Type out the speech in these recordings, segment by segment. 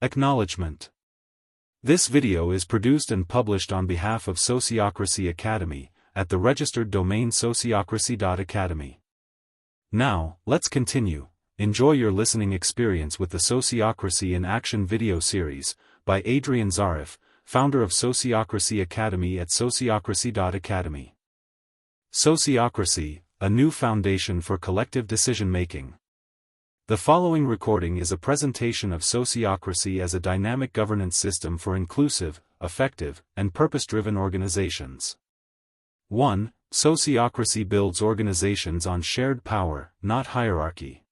Acknowledgement. This video is produced and published on behalf of Sociocracy Academy, at the registered domain Sociocracy.Academy. Now, let's continue. Enjoy your listening experience with the Sociocracy in Action video series, by Adrian Zarif, founder of Sociocracy Academy at Sociocracy.Academy. Sociocracy, a new foundation for collective decision-making. The following recording is a presentation of Sociocracy as a dynamic governance system for inclusive, effective, and purpose-driven organizations. 1. Sociocracy builds organizations on shared power, not hierarchy.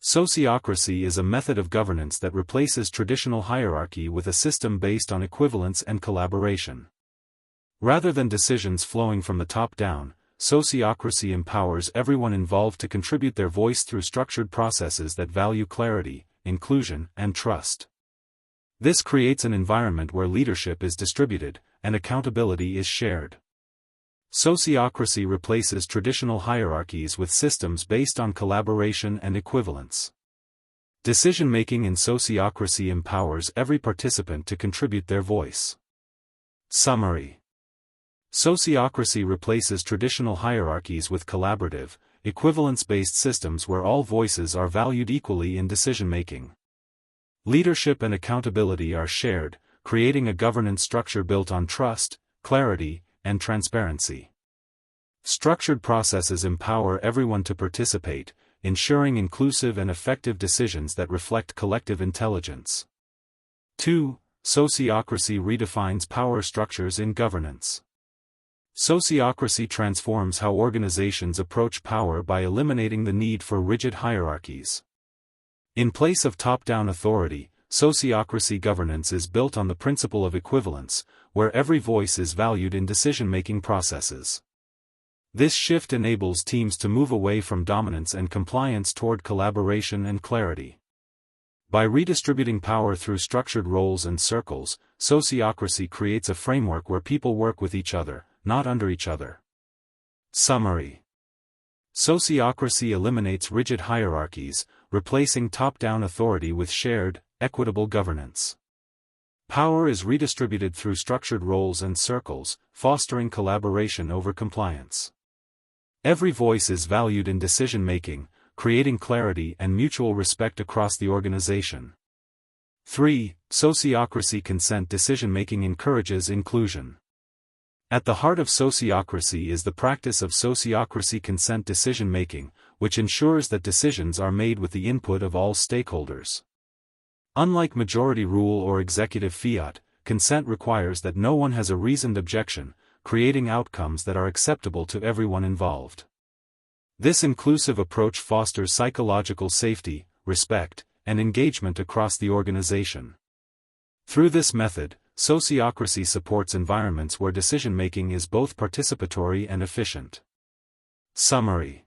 Sociocracy is a method of governance that replaces traditional hierarchy with a system based on equivalence and collaboration. Rather than decisions flowing from the top down, Sociocracy empowers everyone involved to contribute their voice through structured processes that value clarity, inclusion, and trust. This creates an environment where leadership is distributed, and accountability is shared. Sociocracy replaces traditional hierarchies with systems based on collaboration and equivalence. Decision-making in Sociocracy empowers every participant to contribute their voice. Summary. Sociocracy replaces traditional hierarchies with collaborative, equivalence-based systems where all voices are valued equally in decision-making. Leadership and accountability are shared, creating a governance structure built on trust, clarity, and transparency. Structured processes empower everyone to participate, ensuring inclusive and effective decisions that reflect collective intelligence. 2. Sociocracy redefines power structures in governance. Sociocracy transforms how organizations approach power by eliminating the need for rigid hierarchies. In place of top-down authority, Sociocracy governance is built on the principle of equivalence, where every voice is valued in decision-making processes. This shift enables teams to move away from dominance and compliance toward collaboration and clarity. By redistributing power through structured roles and circles, Sociocracy creates a framework where people work with each other, not under each other. Summary. Sociocracy eliminates rigid hierarchies, replacing top-down authority with shared, equitable governance. Power is redistributed through structured roles and circles, fostering collaboration over compliance. Every voice is valued in decision-making, creating clarity and mutual respect across the organization. 3. Sociocracy consent decision-making encourages inclusion. At the heart of Sociocracy is the practice of Sociocracy consent decision-making, which ensures that decisions are made with the input of all stakeholders. Unlike majority rule or executive fiat, consent requires that no one has a reasoned objection, creating outcomes that are acceptable to everyone involved. This inclusive approach fosters psychological safety, respect, and engagement across the organization. Through this method, Sociocracy supports environments where decision-making is both participatory and efficient. Summary.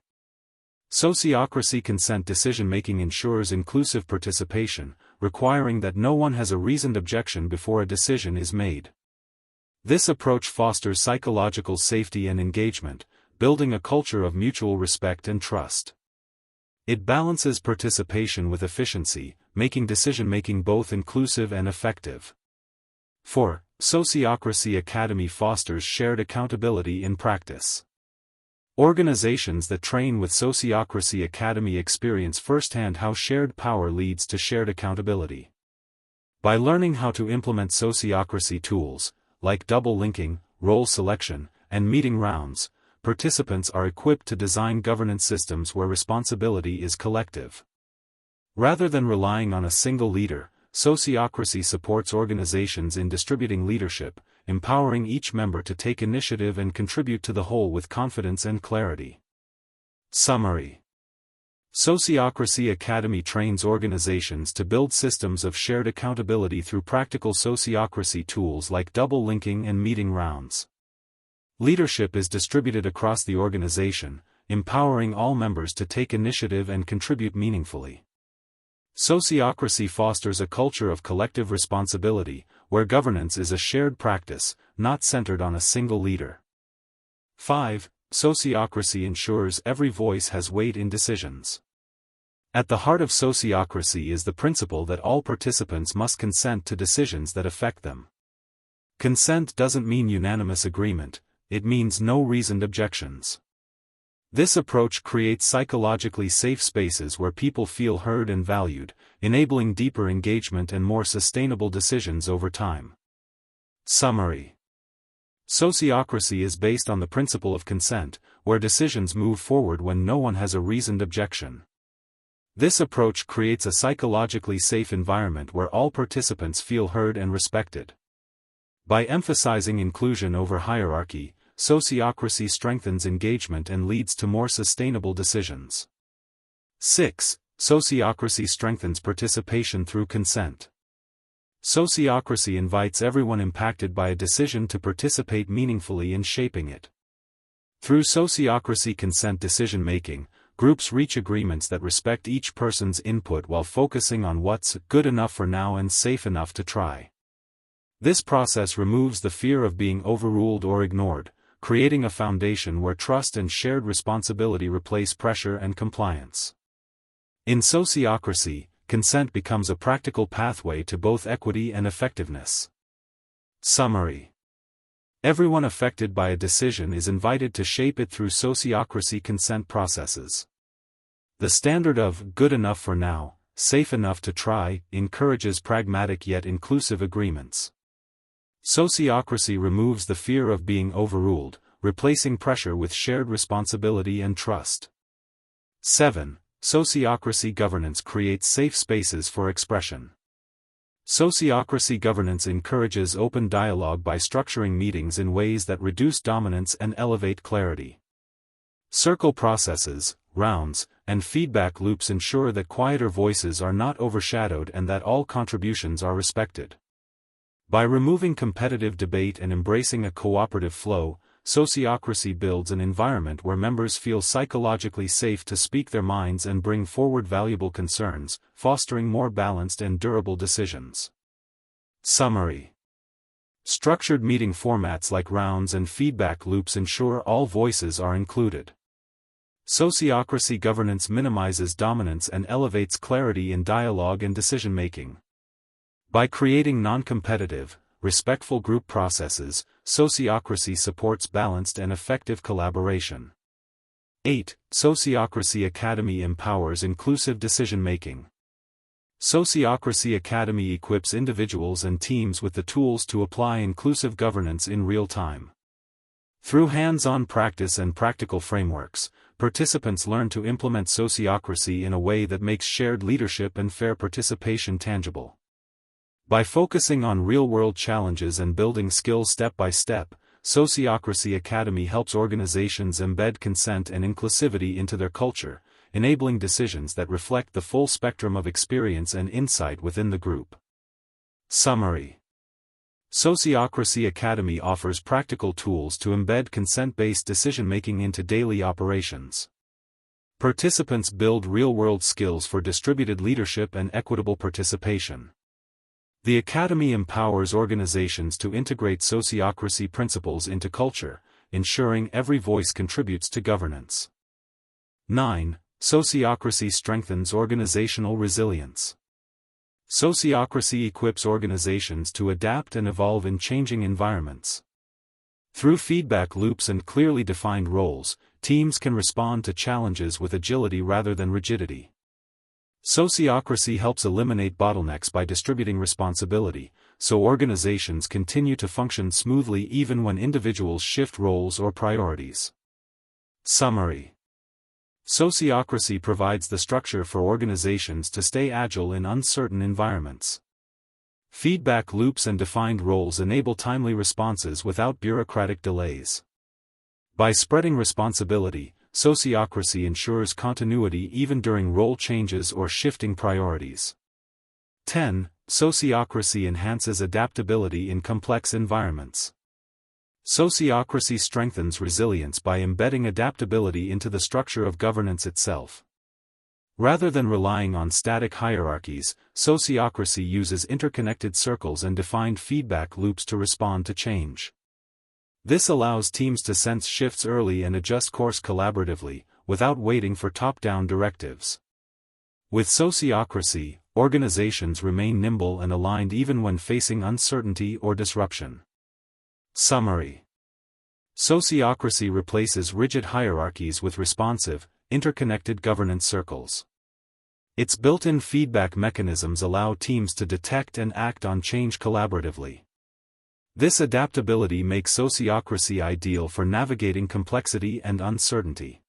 Sociocracy consent decision-making ensures inclusive participation, requiring that no one has a reasoned objection before a decision is made. This approach fosters psychological safety and engagement, building a culture of mutual respect and trust. It balances participation with efficiency, making decision-making both inclusive and effective. 4. Sociocracy Academy fosters shared accountability in practice. Organizations that train with Sociocracy Academy experience firsthand how shared power leads to shared accountability. By learning how to implement Sociocracy tools, like double linking, role selection, and meeting rounds, participants are equipped to design governance systems where responsibility is collective. Rather than relying on a single leader, Sociocracy supports organizations in distributing leadership, empowering each member to take initiative and contribute to the whole with confidence and clarity. Summary. Sociocracy Academy trains organizations to build systems of shared accountability through practical Sociocracy tools like double linking and meeting rounds. Leadership is distributed across the organization, empowering all members to take initiative and contribute meaningfully. Sociocracy fosters a culture of collective responsibility, where governance is a shared practice, not centered on a single leader. 5. Sociocracy ensures every voice has weight in decisions. At the heart of sociocracy is the principle that all participants must consent to decisions that affect them. Consent doesn't mean unanimous agreement, it means no reasoned objections. This approach creates psychologically safe spaces where people feel heard and valued, enabling deeper engagement and more sustainable decisions over time. Summary: Sociocracy is based on the principle of consent, where decisions move forward when no one has a reasoned objection. This approach creates a psychologically safe environment where all participants feel heard and respected. By emphasizing inclusion over hierarchy, sociocracy strengthens engagement and leads to more sustainable decisions. 6. Sociocracy strengthens participation through consent. Sociocracy invites everyone impacted by a decision to participate meaningfully in shaping it. Through sociocracy consent decision-making, groups reach agreements that respect each person's input while focusing on what's good enough for now and safe enough to try. This process removes the fear of being overruled or ignored, creating a foundation where trust and shared responsibility replace pressure and compliance. In sociocracy, consent becomes a practical pathway to both equity and effectiveness. Summary: Everyone affected by a decision is invited to shape it through sociocracy consent processes. The standard of good enough for now, safe enough to try encourages pragmatic yet inclusive agreements. Sociocracy removes the fear of being overruled, replacing pressure with shared responsibility and trust. 7. Sociocracy governance creates safe spaces for expression. Sociocracy governance encourages open dialogue by structuring meetings in ways that reduce dominance and elevate clarity. Circle processes, rounds, and feedback loops ensure that quieter voices are not overshadowed and that all contributions are respected. By removing competitive debate and embracing a cooperative flow, sociocracy builds an environment where members feel psychologically safe to speak their minds and bring forward valuable concerns, fostering more balanced and durable decisions. Summary: Structured meeting formats like rounds and feedback loops ensure all voices are included. Sociocracy governance minimizes dominance and elevates clarity in dialogue and decision-making. By creating non-competitive, respectful group processes, sociocracy supports balanced and effective collaboration. 8. Sociocracy.Academy empowers inclusive decision-making. Sociocracy.Academy equips individuals and teams with the tools to apply inclusive governance in real time. Through hands-on practice and practical frameworks, participants learn to implement sociocracy in a way that makes shared leadership and fair participation tangible. By focusing on real-world challenges and building skills step by step, Sociocracy.Academy helps organizations embed consent and inclusivity into their culture, enabling decisions that reflect the full spectrum of experience and insight within the group. Summary: Sociocracy.Academy offers practical tools to embed consent-based decision-making into daily operations. Participants build real-world skills for distributed leadership and equitable participation. The Academy empowers organizations to integrate sociocracy principles into culture, ensuring every voice contributes to governance. 9. Sociocracy strengthens organizational resilience. Sociocracy equips organizations to adapt and evolve in changing environments. Through feedback loops and clearly defined roles, teams can respond to challenges with agility rather than rigidity. Sociocracy helps eliminate bottlenecks by distributing responsibility, so organizations continue to function smoothly even when individuals shift roles or priorities. Summary: Sociocracy provides the structure for organizations to stay agile in uncertain environments. Feedback loops and defined roles enable timely responses without bureaucratic delays. By spreading responsibility, sociocracy ensures continuity even during role changes or shifting priorities. 10. Sociocracy enhances adaptability in complex environments. Sociocracy strengthens resilience by embedding adaptability into the structure of governance itself. Rather than relying on static hierarchies, sociocracy uses interconnected circles and defined feedback loops to respond to change. This allows teams to sense shifts early and adjust course collaboratively, without waiting for top-down directives. With sociocracy, organizations remain nimble and aligned even when facing uncertainty or disruption. Summary. Sociocracy replaces rigid hierarchies with responsive, interconnected governance circles. Its built-in feedback mechanisms allow teams to detect and act on change collaboratively. This adaptability makes sociocracy ideal for navigating complexity and uncertainty.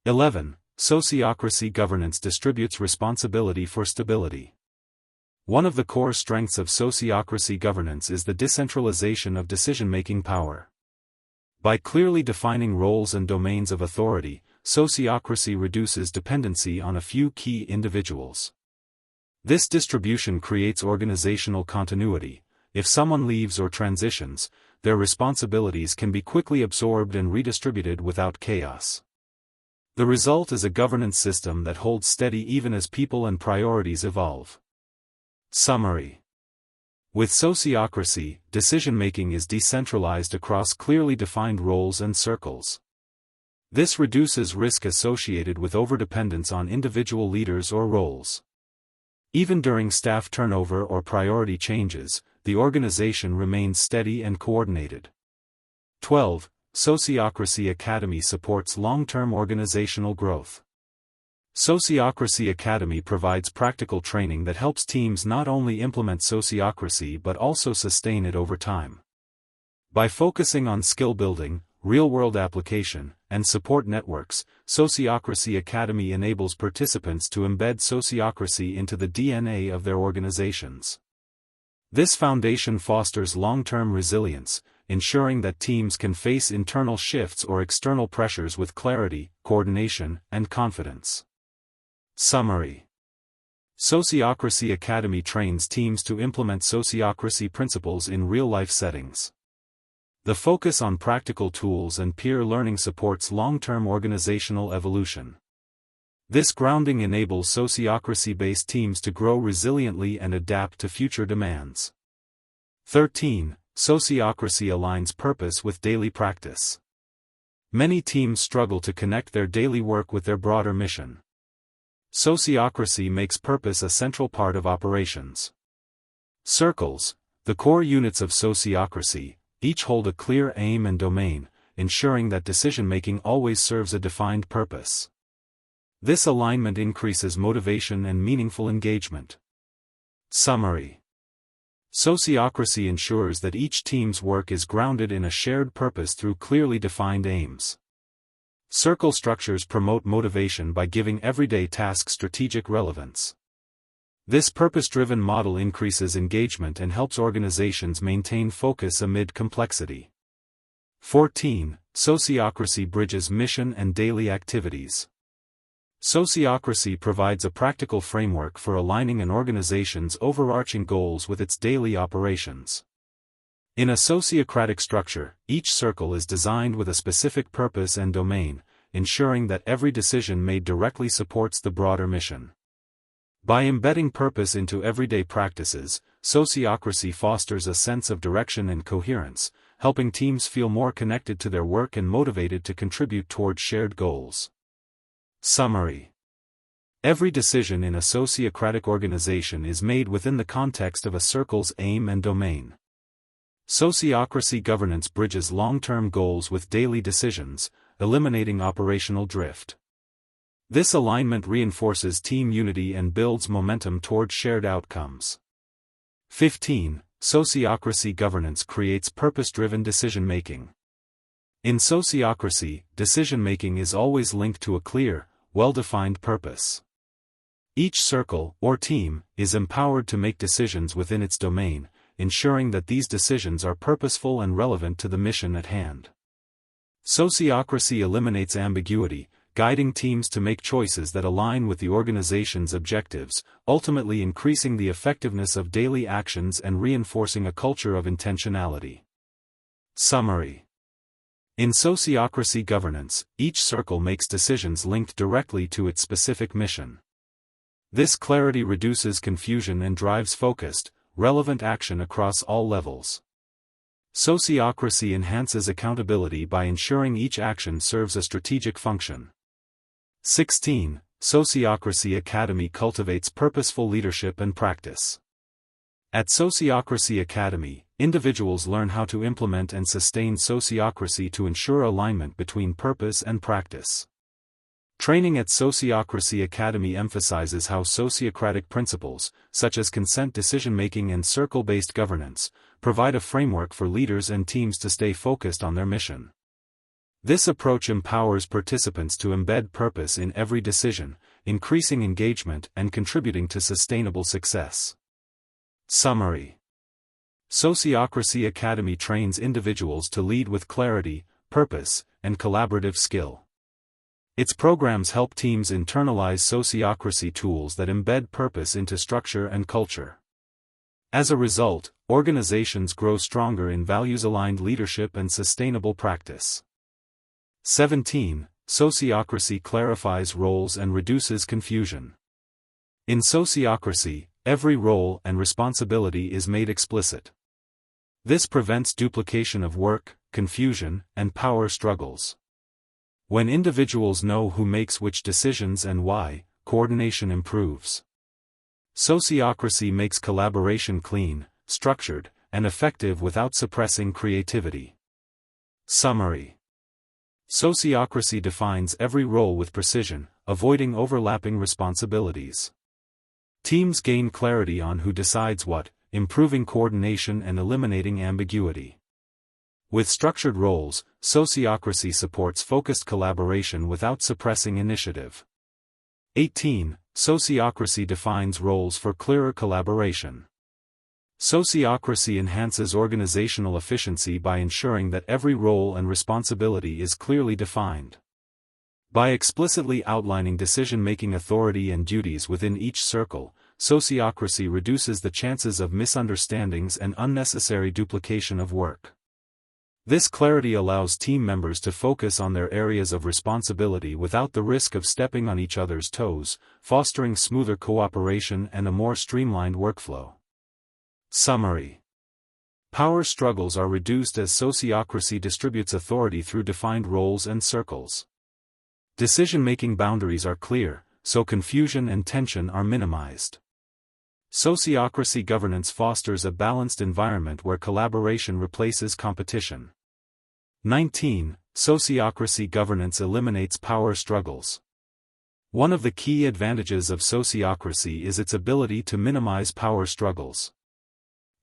11. Sociocracy governance distributes responsibility for stability. One of the core strengths of sociocracy governance is the decentralization of decision-making power. By clearly defining roles and domains of authority, sociocracy reduces dependency on a few key individuals. This distribution creates organizational continuity. If someone leaves or transitions, their responsibilities can be quickly absorbed and redistributed without chaos. The result is a governance system that holds steady even as people and priorities evolve. Summary. With sociocracy, decision-making is decentralized across clearly defined roles and circles. This reduces risk associated with overdependence on individual leaders or roles. Even during staff turnover or priority changes, the organization remains steady and coordinated. 12. Sociocracy.Academy supports long-term organizational growth. Sociocracy.Academy provides practical training that helps teams not only implement sociocracy but also sustain it over time. By focusing on skill building, real-world application, and support networks, Sociocracy.Academy enables participants to embed sociocracy into the DNA of their organizations. This foundation fosters long-term resilience, ensuring that teams can face internal shifts or external pressures with clarity, coordination, and confidence. Summary. Sociocracy.Academy trains teams to implement sociocracy principles in real-life settings. The focus on practical tools and peer learning supports long-term organizational evolution. This grounding enables sociocracy-based teams to grow resiliently and adapt to future demands. 13. Sociocracy aligns purpose with daily practice. Many teams struggle to connect their daily work with their broader mission. Sociocracy makes purpose a central part of operations. Circles, the core units of sociocracy, each hold a clear aim and domain, ensuring that decision-making always serves a defined purpose. This alignment increases motivation and meaningful engagement. Summary. Sociocracy ensures that each team's work is grounded in a shared purpose through clearly defined aims. Circle structures promote motivation by giving everyday tasks strategic relevance. This purpose-driven model increases engagement and helps organizations maintain focus amid complexity. 14. Sociocracy bridges mission and daily activities. Sociocracy provides a practical framework for aligning an organization's overarching goals with its daily operations. In a sociocratic structure, each circle is designed with a specific purpose and domain, ensuring that every decision made directly supports the broader mission. By embedding purpose into everyday practices, sociocracy fosters a sense of direction and coherence, helping teams feel more connected to their work and motivated to contribute toward shared goals. Summary. Every decision in a sociocratic organization is made within the context of a circle's aim and domain. Sociocracy governance bridges long-term goals with daily decisions, eliminating operational drift. This alignment reinforces team unity and builds momentum toward shared outcomes. 15. Sociocracy governance creates purpose-driven decision-making. In sociocracy, decision-making is always linked to a clear, well-defined purpose. Each circle, or team, is empowered to make decisions within its domain, ensuring that these decisions are purposeful and relevant to the mission at hand. Sociocracy eliminates ambiguity, guiding teams to make choices that align with the organization's objectives, ultimately increasing the effectiveness of daily actions and reinforcing a culture of intentionality. Summary. In sociocracy governance, each circle makes decisions linked directly to its specific mission. This clarity reduces confusion and drives focused, relevant action across all levels. Sociocracy enhances accountability by ensuring each action serves a strategic function. 16. Sociocracy Academy cultivates purposeful leadership and practice. At Sociocracy Academy, individuals learn how to implement and sustain sociocracy to ensure alignment between purpose and practice. Training at Sociocracy Academy emphasizes how sociocratic principles, such as consent decision-making and circle-based governance, provide a framework for leaders and teams to stay focused on their mission. This approach empowers participants to embed purpose in every decision, increasing engagement and contributing to sustainable success. Summary: Sociocracy Academy trains individuals to lead with clarity, purpose, and collaborative skill. Its programs help teams internalize sociocracy tools that embed purpose into structure and culture. As a result, organizations grow stronger in values-aligned leadership and sustainable practice. 17. Sociocracy clarifies roles and reduces confusion. In sociocracy, every role and responsibility is made explicit. This prevents duplication of work, confusion, and power struggles. When individuals know who makes which decisions and why, coordination improves. Sociocracy makes collaboration clean, structured, and effective without suppressing creativity. Summary: Sociocracy defines every role with precision, avoiding overlapping responsibilities. Teams gain clarity on who decides what, improving coordination and eliminating ambiguity. With structured roles, sociocracy supports focused collaboration without suppressing initiative. 18. Sociocracy defines roles for clearer collaboration. Sociocracy enhances organizational efficiency by ensuring that every role and responsibility is clearly defined. By explicitly outlining decision-making authority and duties within each circle, sociocracy reduces the chances of misunderstandings and unnecessary duplication of work. This clarity allows team members to focus on their areas of responsibility without the risk of stepping on each other's toes, fostering smoother cooperation and a more streamlined workflow. Summary: Power struggles are reduced as sociocracy distributes authority through defined roles and circles. Decision-making boundaries are clear, so confusion and tension are minimized. Sociocracy governance fosters a balanced environment where collaboration replaces competition. 19. Sociocracy governance eliminates power struggles. One of the key advantages of sociocracy is its ability to minimize power struggles.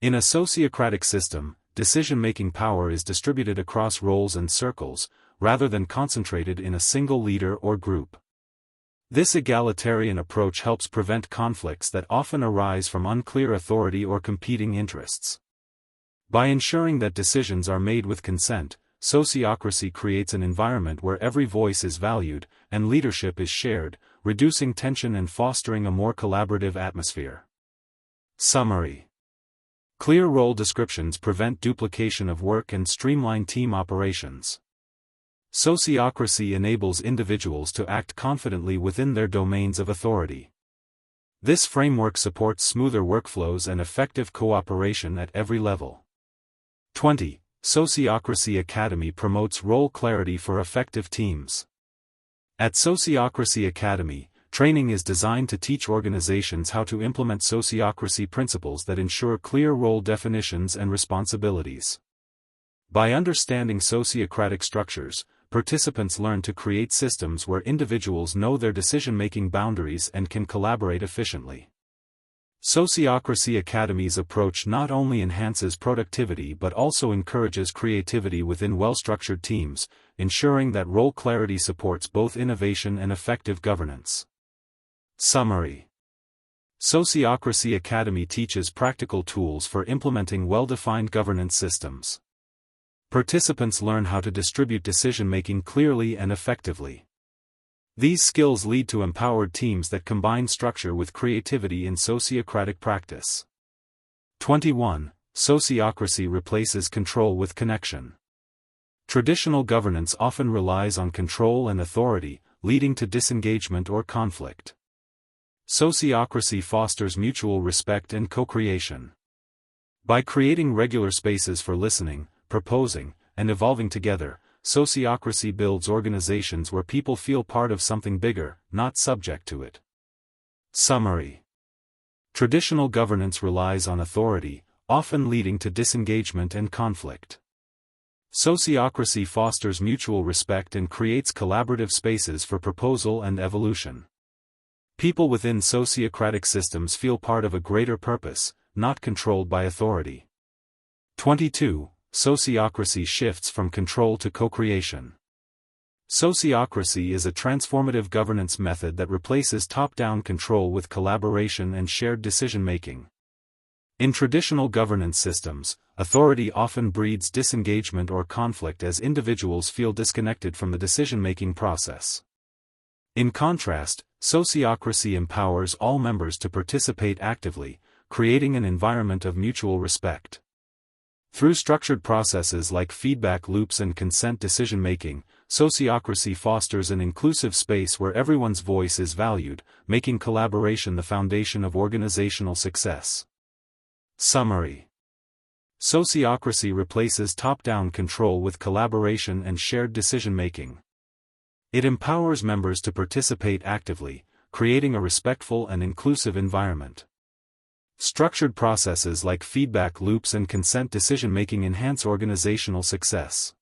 In a sociocratic system, decision-making power is distributed across roles and circles, rather than concentrated in a single leader or group. This egalitarian approach helps prevent conflicts that often arise from unclear authority or competing interests. By ensuring that decisions are made with consent, sociocracy creates an environment where every voice is valued, and leadership is shared, reducing tension and fostering a more collaborative atmosphere. Summary: Clear role descriptions prevent duplication of work and streamline team operations. Sociocracy enables individuals to act confidently within their domains of authority. This framework supports smoother workflows and effective cooperation at every level. 20. Sociocracy Academy promotes role clarity for effective teams. At Sociocracy Academy, training is designed to teach organizations how to implement sociocracy principles that ensure clear role definitions and responsibilities. By understanding sociocratic structures, participants learn to create systems where individuals know their decision-making boundaries and can collaborate efficiently. Sociocracy Academy's approach not only enhances productivity but also encourages creativity within well-structured teams, ensuring that role clarity supports both innovation and effective governance. Summary: Sociocracy Academy teaches practical tools for implementing well-defined governance systems. Participants learn how to distribute decision-making clearly and effectively. These skills lead to empowered teams that combine structure with creativity in sociocratic practice. 21. Sociocracy replaces control with connection. Traditional governance often relies on control and authority, leading to disengagement or conflict. Sociocracy fosters mutual respect and co-creation. By creating regular spaces for listening, proposing, and evolving together, Sociocracy builds organizations where people feel part of something bigger, not subject to it. Summary. Traditional governance relies on authority, often leading to disengagement and conflict. Sociocracy fosters mutual respect and creates collaborative spaces for proposal and evolution. People within sociocratic systems feel part of a greater purpose, not controlled by authority. 22. Sociocracy shifts from control to co-creation. Sociocracy is a transformative governance method that replaces top-down control with collaboration and shared decision-making. In traditional governance systems, authority often breeds disengagement or conflict as individuals feel disconnected from the decision-making process. In contrast, sociocracy empowers all members to participate actively, creating an environment of mutual respect. Through structured processes like feedback loops and consent decision-making, sociocracy fosters an inclusive space where everyone's voice is valued, making collaboration the foundation of organizational success. Summary. Sociocracy replaces top-down control with collaboration and shared decision-making. It empowers members to participate actively, creating a respectful and inclusive environment. Structured processes like feedback loops and consent decision-making enhance organizational success.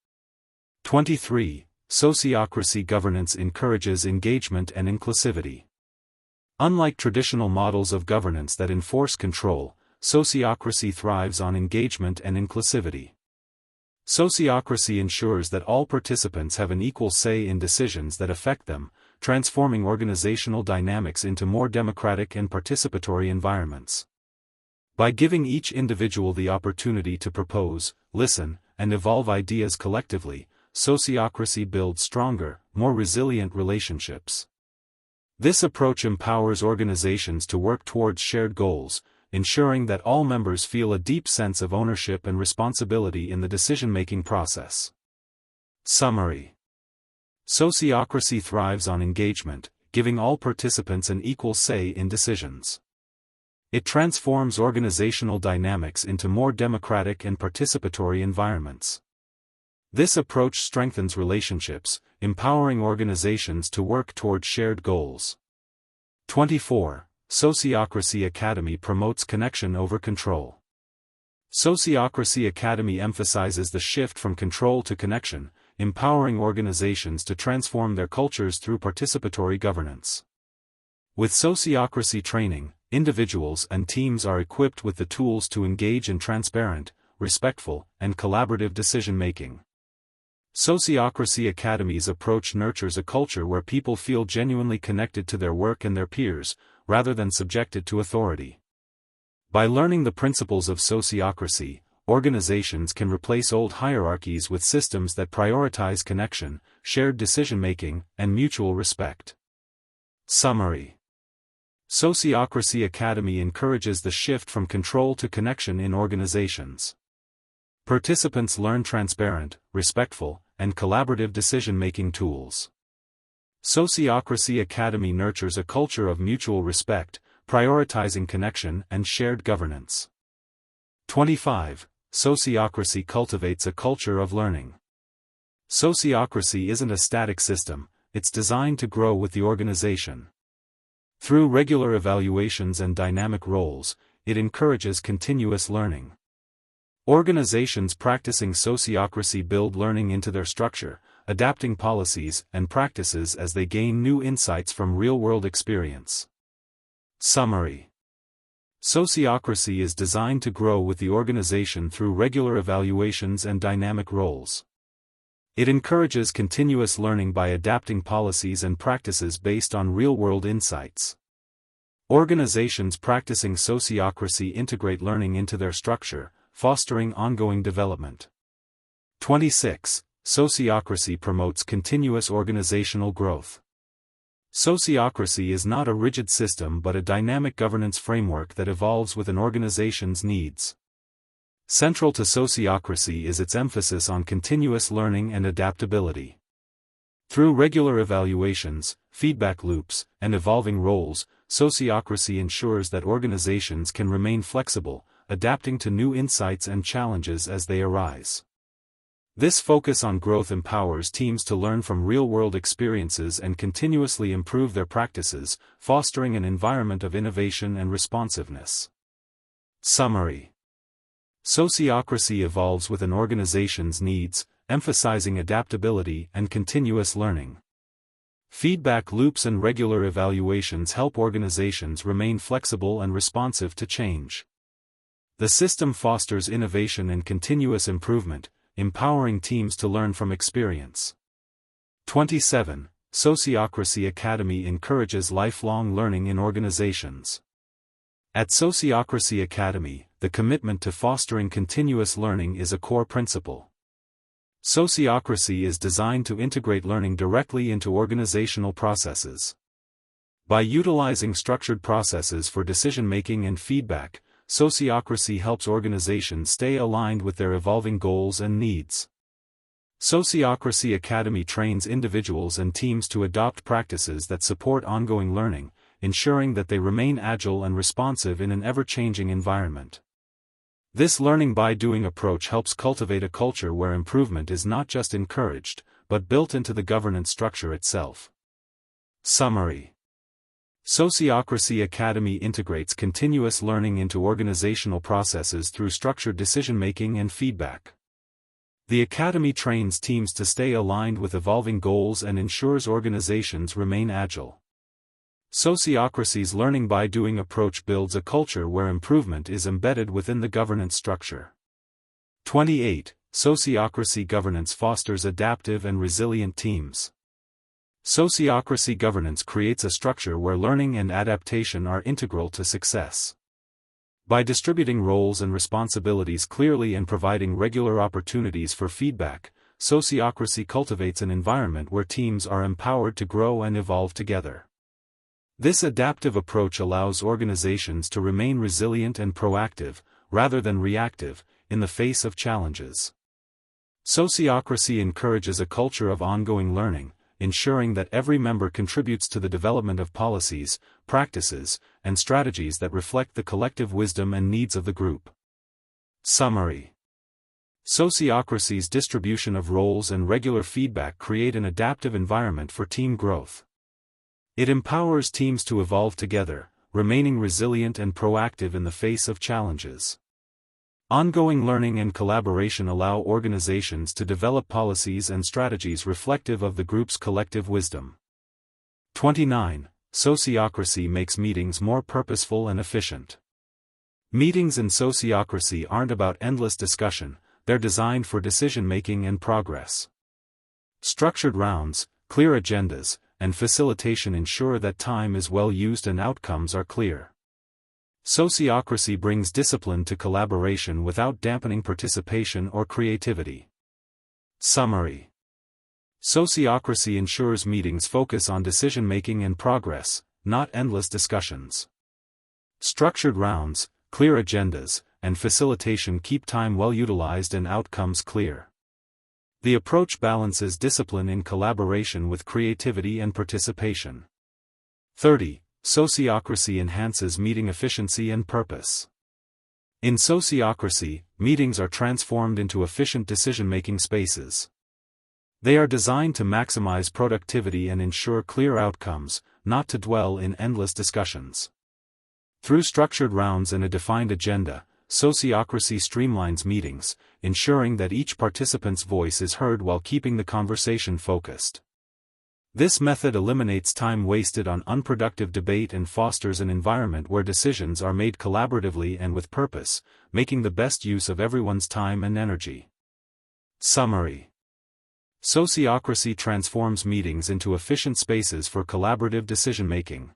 23. Sociocracy governance encourages engagement and inclusivity. Unlike traditional models of governance that enforce control, sociocracy thrives on engagement and inclusivity. Sociocracy ensures that all participants have an equal say in decisions that affect them, transforming organizational dynamics into more democratic and participatory environments. By giving each individual the opportunity to propose, listen, and evolve ideas collectively, sociocracy builds stronger, more resilient relationships. This approach empowers organizations to work towards shared goals, ensuring that all members feel a deep sense of ownership and responsibility in the decision-making process. Summary. Sociocracy thrives on engagement, giving all participants an equal say in decisions. It transforms organizational dynamics into more democratic and participatory environments. This approach strengthens relationships, empowering organizations to work toward shared goals. 24. Sociocracy.Academy promotes connection over control. Sociocracy.Academy emphasizes the shift from control to connection, empowering organizations to transform their cultures through participatory governance. With sociocracy training, individuals and teams are equipped with the tools to engage in transparent, respectful, and collaborative decision-making. Sociocracy.Academy's approach nurtures a culture where people feel genuinely connected to their work and their peers, rather than subjected to authority. By learning the principles of sociocracy, organizations can replace old hierarchies with systems that prioritize connection, shared decision-making, and mutual respect. Summary. Sociocracy.Academy encourages the shift from control to connection in organizations. Participants learn transparent, respectful, and collaborative decision-making tools. Sociocracy.Academy nurtures a culture of mutual respect, prioritizing connection and shared governance. 25. Sociocracy cultivates a culture of learning. Sociocracy isn't a static system, it's designed to grow with the organization. Through regular evaluations and dynamic roles, it encourages continuous learning. Organizations practicing sociocracy build learning into their structure, adapting policies and practices as they gain new insights from real-world experience. Summary. Sociocracy is designed to grow with the organization through regular evaluations and dynamic roles. It encourages continuous learning by adapting policies and practices based on real-world insights. Organizations practicing sociocracy integrate learning into their structure, fostering ongoing development. 26. Sociocracy promotes continuous organizational growth. Sociocracy is not a rigid system but a dynamic governance framework that evolves with an organization's needs. Central to sociocracy is its emphasis on continuous learning and adaptability. Through regular evaluations, feedback loops, and evolving roles, sociocracy ensures that organizations can remain flexible, adapting to new insights and challenges as they arise. This focus on growth empowers teams to learn from real-world experiences and continuously improve their practices, fostering an environment of innovation and responsiveness. Summary: Sociocracy evolves with an organization's needs, emphasizing adaptability and continuous learning. Feedback loops and regular evaluations help organizations remain flexible and responsive to change. The system fosters innovation and continuous improvement, empowering teams to learn from experience. 27. Sociocracy Academy encourages lifelong learning in organizations. At Sociocracy Academy, the commitment to fostering continuous learning is a core principle. Sociocracy is designed to integrate learning directly into organizational processes. By utilizing structured processes for decision-making and feedback, Sociocracy helps organizations stay aligned with their evolving goals and needs. Sociocracy Academy trains individuals and teams to adopt practices that support ongoing learning, ensuring that they remain agile and responsive in an ever-changing environment. This learning-by-doing approach helps cultivate a culture where improvement is not just encouraged, but built into the governance structure itself. Summary: Sociocracy Academy integrates continuous learning into organizational processes through structured decision-making and feedback. The Academy trains teams to stay aligned with evolving goals and ensures organizations remain agile. Sociocracy's learning-by-doing approach builds a culture where improvement is embedded within the governance structure. 28. Sociocracy governance fosters adaptive and resilient teams. Sociocracy governance creates a structure where learning and adaptation are integral to success. By distributing roles and responsibilities clearly and providing regular opportunities for feedback, Sociocracy cultivates an environment where teams are empowered to grow and evolve together. This adaptive approach allows organizations to remain resilient and proactive, rather than reactive, in the face of challenges. Sociocracy encourages a culture of ongoing learning, ensuring that every member contributes to the development of policies, practices, and strategies that reflect the collective wisdom and needs of the group. Summary: Sociocracy's distribution of roles and regular feedback create an adaptive environment for team growth. It empowers teams to evolve together, remaining resilient and proactive in the face of challenges. Ongoing learning and collaboration allow organizations to develop policies and strategies reflective of the group's collective wisdom. 29. Sociocracy makes meetings more purposeful and efficient. Meetings in Sociocracy aren't about endless discussion, they're designed for decision-making and progress. Structured rounds, clear agendas, and facilitation ensure that time is well used and outcomes are clear. Sociocracy brings discipline to collaboration without dampening participation or creativity. Summary: Sociocracy ensures meetings focus on decision-making and progress, not endless discussions. Structured rounds, clear agendas, and facilitation keep time well utilized and outcomes clear. The approach balances discipline in collaboration with creativity and participation. 30. Sociocracy enhances meeting efficiency and purpose. In Sociocracy, meetings are transformed into efficient decision-making spaces. They are designed to maximize productivity and ensure clear outcomes, not to dwell in endless discussions. Through structured rounds and a defined agenda, Sociocracy streamlines meetings, ensuring that each participant's voice is heard while keeping the conversation focused. This method eliminates time wasted on unproductive debate and fosters an environment where decisions are made collaboratively and with purpose, making the best use of everyone's time and energy. Summary: Sociocracy transforms meetings into efficient spaces for collaborative decision-making.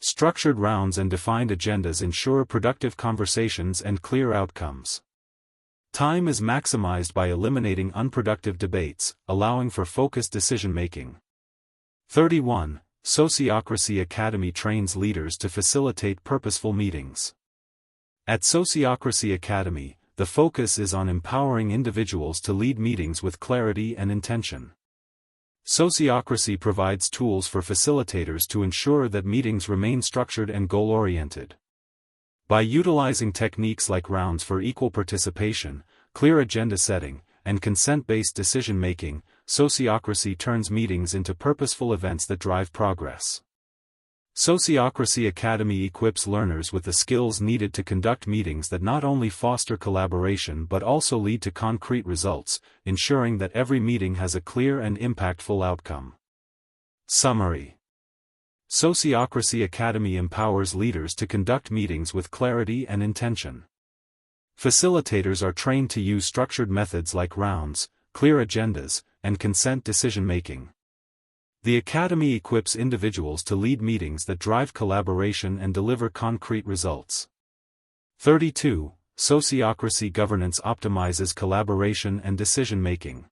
Structured rounds and defined agendas ensure productive conversations and clear outcomes. Time is maximized by eliminating unproductive debates, allowing for focused decision-making. 31. Sociocracy Academy trains leaders to facilitate purposeful meetings. At Sociocracy Academy, the focus is on empowering individuals to lead meetings with clarity and intention. Sociocracy provides tools for facilitators to ensure that meetings remain structured and goal-oriented. By utilizing techniques like rounds for equal participation, clear agenda setting, and consent-based decision-making, Sociocracy turns meetings into purposeful events that drive progress. Sociocracy Academy equips learners with the skills needed to conduct meetings that not only foster collaboration but also lead to concrete results, ensuring that every meeting has a clear and impactful outcome. Summary: Sociocracy Academy empowers leaders to conduct meetings with clarity and intention. Facilitators are trained to use structured methods like rounds, clear agendas, and consent decision-making. The Academy equips individuals to lead meetings that drive collaboration and deliver concrete results. 32. Sociocracy governance optimizes collaboration and decision-making.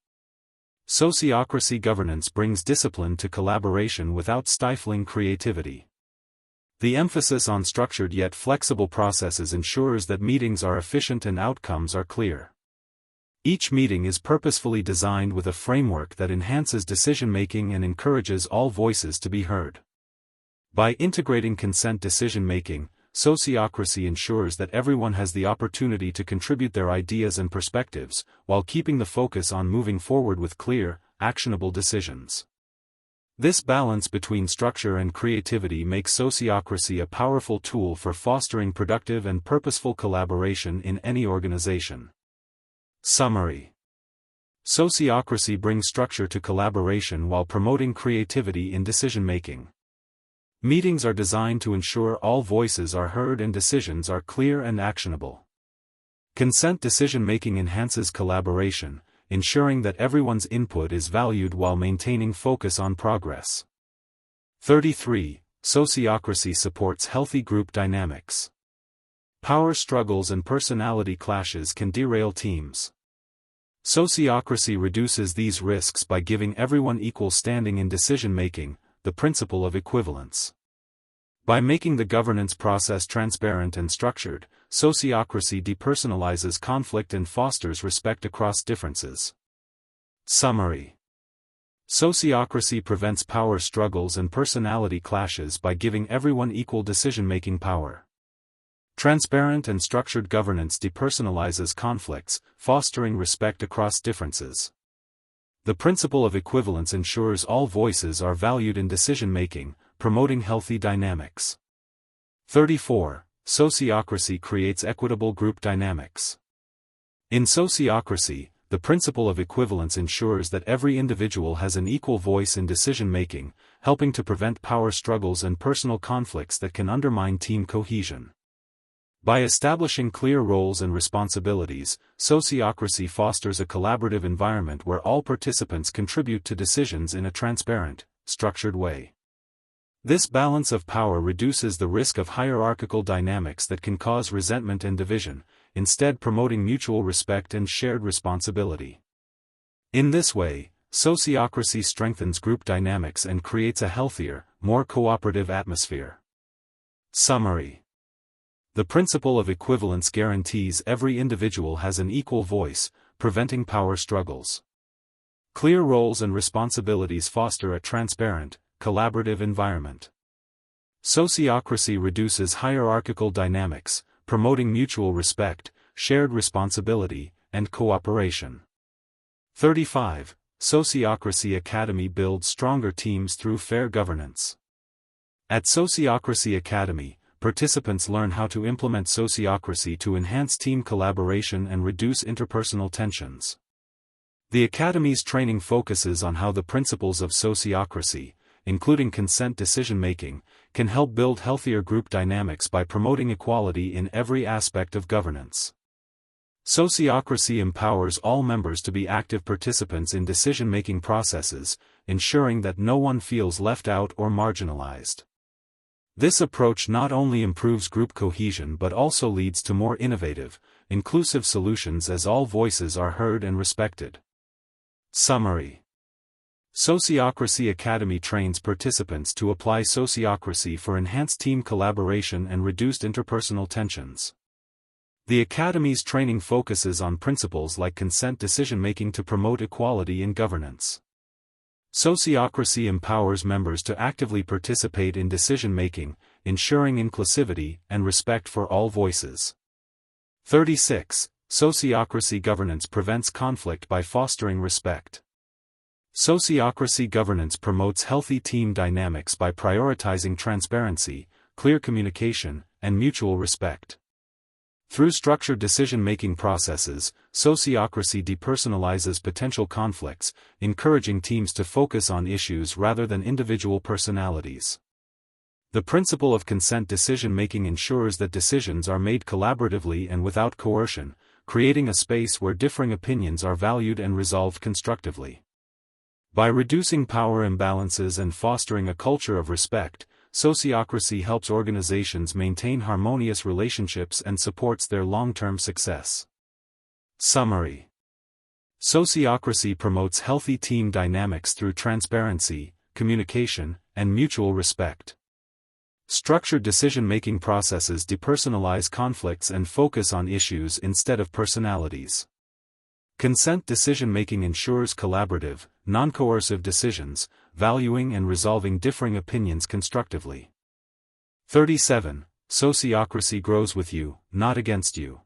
Sociocracy governance brings discipline to collaboration without stifling creativity. The emphasis on structured yet flexible processes ensures that meetings are efficient and outcomes are clear. Each meeting is purposefully designed with a framework that enhances decision-making and encourages all voices to be heard. By integrating consent decision-making, Sociocracy ensures that everyone has the opportunity to contribute their ideas and perspectives, while keeping the focus on moving forward with clear, actionable decisions. This balance between structure and creativity makes Sociocracy a powerful tool for fostering productive and purposeful collaboration in any organization. Summary: Sociocracy brings structure to collaboration while promoting creativity in decision-making. Meetings are designed to ensure all voices are heard and decisions are clear and actionable. Consent decision-making enhances collaboration, ensuring that everyone's input is valued while maintaining focus on progress. 33. Sociocracy supports healthy group dynamics. Power struggles and personality clashes can derail teams. Sociocracy reduces these risks by giving everyone equal standing in decision-making, the principle of equivalence. By making the governance process transparent and structured, Sociocracy depersonalizes conflict and fosters respect across differences. Summary: Sociocracy prevents power struggles and personality clashes by giving everyone equal decision-making power. Transparent and structured governance depersonalizes conflicts, fostering respect across differences. The principle of equivalence ensures all voices are valued in decision-making, promoting healthy dynamics. 34. Sociocracy creates equitable group dynamics. In Sociocracy, the principle of equivalence ensures that every individual has an equal voice in decision-making, helping to prevent power struggles and personal conflicts that can undermine team cohesion. By establishing clear roles and responsibilities, Sociocracy fosters a collaborative environment where all participants contribute to decisions in a transparent, structured way. This balance of power reduces the risk of hierarchical dynamics that can cause resentment and division, instead promoting mutual respect and shared responsibility. In this way, Sociocracy strengthens group dynamics and creates a healthier, more cooperative atmosphere. Summary: the principle of equivalence guarantees every individual has an equal voice, preventing power struggles. Clear roles and responsibilities foster a transparent, collaborative environment. Sociocracy reduces hierarchical dynamics, promoting mutual respect, shared responsibility, and cooperation. 35. Sociocracy Academy builds stronger teams through fair governance. At Sociocracy Academy, participants learn how to implement Sociocracy to enhance team collaboration and reduce interpersonal tensions. The Academy's training focuses on how the principles of Sociocracy, including consent decision-making, can help build healthier group dynamics by promoting equality in every aspect of governance. Sociocracy empowers all members to be active participants in decision-making processes, ensuring that no one feels left out or marginalized. This approach not only improves group cohesion but also leads to more innovative, inclusive solutions as all voices are heard and respected. Summary: Sociocracy Academy trains participants to apply Sociocracy for enhanced team collaboration and reduced interpersonal tensions. The Academy's training focuses on principles like consent decision-making to promote equality in governance. Sociocracy empowers members to actively participate in decision-making, ensuring inclusivity and respect for all voices. 36. Sociocracy governance prevents conflict by fostering respect. Sociocracy governance promotes healthy team dynamics by prioritizing transparency, clear communication, and mutual respect. Through structured decision-making processes, sociocracy depersonalizes potential conflicts, encouraging teams to focus on issues rather than individual personalities. The principle of consent decision-making ensures that decisions are made collaboratively and without coercion, creating a space where differing opinions are valued and resolved constructively. By reducing power imbalances and fostering a culture of respect, sociocracy helps organizations maintain harmonious relationships and supports their long-term success. Summary: Sociocracy promotes healthy team dynamics through transparency, communication, and mutual respect. Structured decision-making processes depersonalize conflicts and focus on issues instead of personalities. Consent decision-making ensures collaborative, non-coercive decisions, valuing and resolving differing opinions constructively. 37. Sociocracy grows with you, not against you.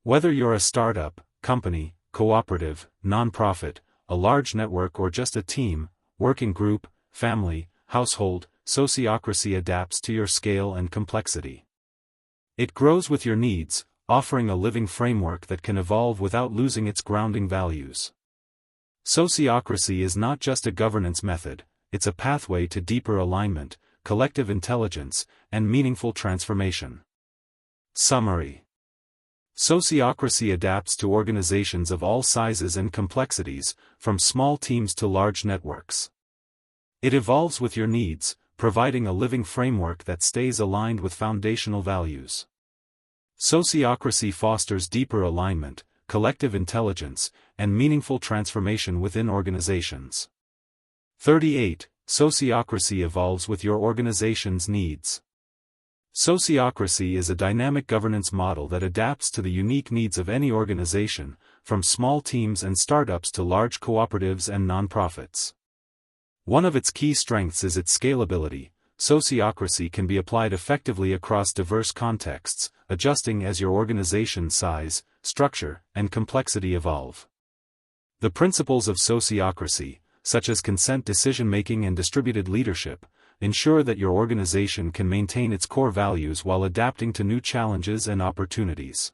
Whether you're a startup, company, cooperative, nonprofit, a large network or just a team, working group, family, household, sociocracy adapts to your scale and complexity. It grows with your needs, offering a living framework that can evolve without losing its grounding values. Sociocracy is not just a governance method, it's a pathway to deeper alignment, collective intelligence, and meaningful transformation. Summary: Sociocracy adapts to organizations of all sizes and complexities, from small teams to large networks. It evolves with your needs, providing a living framework that stays aligned with foundational values. Sociocracy fosters deeper alignment, collective intelligence, and meaningful transformation within organizations. 38. Sociocracy evolves with your organization's needs. Sociocracy is a dynamic governance model that adapts to the unique needs of any organization, from small teams and startups to large cooperatives and nonprofits. One of its key strengths is its scalability. Sociocracy can be applied effectively across diverse contexts, adjusting as your organization's size, structure, and complexity evolve. The principles of sociocracy, such as consent decision-making and distributed leadership, ensure that your organization can maintain its core values while adapting to new challenges and opportunities.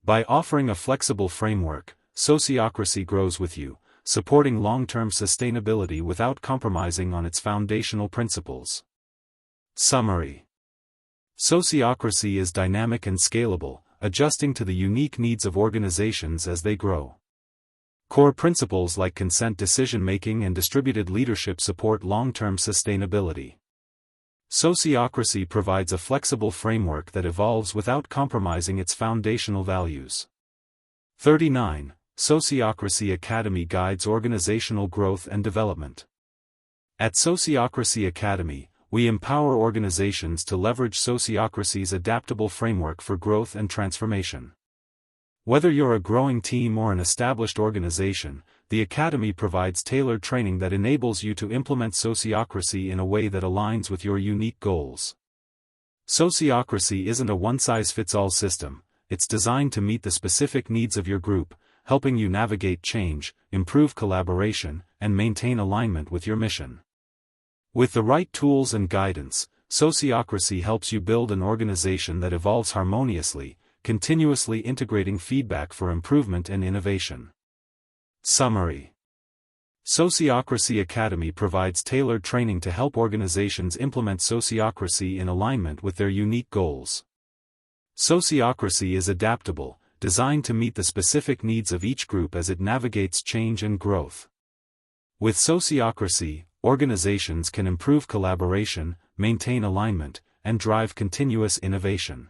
By offering a flexible framework, sociocracy grows with you, supporting long-term sustainability without compromising on its foundational principles. Summary: Sociocracy is dynamic and scalable, adjusting to the unique needs of organizations as they grow. Core principles like consent decision-making and distributed leadership support long-term sustainability. Sociocracy provides a flexible framework that evolves without compromising its foundational values. 39. Sociocracy Academy guides organizational growth and development. At Sociocracy Academy, we empower organizations to leverage sociocracy's adaptable framework for growth and transformation. Whether you're a growing team or an established organization, the Academy provides tailored training that enables you to implement sociocracy in a way that aligns with your unique goals. Sociocracy isn't a one-size-fits-all system, it's designed to meet the specific needs of your group, helping you navigate change, improve collaboration, and maintain alignment with your mission. With the right tools and guidance, sociocracy helps you build an organization that evolves harmoniously, continuously integrating feedback for improvement and innovation. Summary: Sociocracy Academy provides tailored training to help organizations implement sociocracy in alignment with their unique goals. Sociocracy is adaptable, designed to meet the specific needs of each group as it navigates change and growth. With sociocracy, organizations can improve collaboration, maintain alignment, and drive continuous innovation.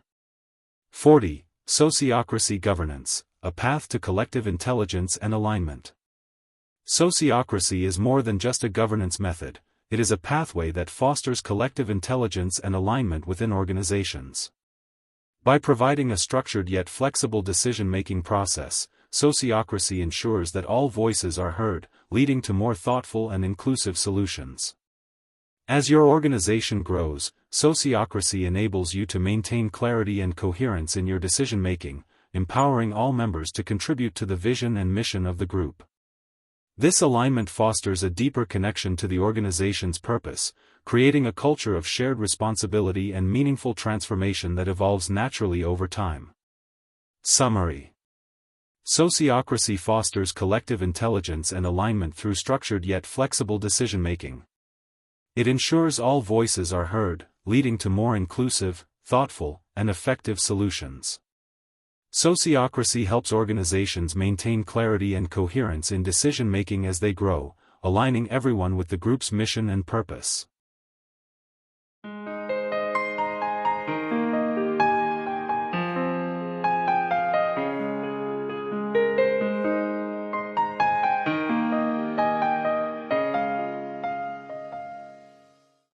40. Sociocracy governance, a path to collective intelligence and alignment. Sociocracy is more than just a governance method, it is a pathway that fosters collective intelligence and alignment within organizations. By providing a structured yet flexible decision-making process, sociocracy ensures that all voices are heard, leading to more thoughtful and inclusive solutions. As your organization grows, sociocracy enables you to maintain clarity and coherence in your decision-making, empowering all members to contribute to the vision and mission of the group. This alignment fosters a deeper connection to the organization's purpose, creating a culture of shared responsibility and meaningful transformation that evolves naturally over time. Summary: Sociocracy fosters collective intelligence and alignment through structured yet flexible decision-making. It ensures all voices are heard, leading to more inclusive, thoughtful, and effective solutions. Sociocracy helps organizations maintain clarity and coherence in decision-making as they grow, aligning everyone with the group's mission and purpose.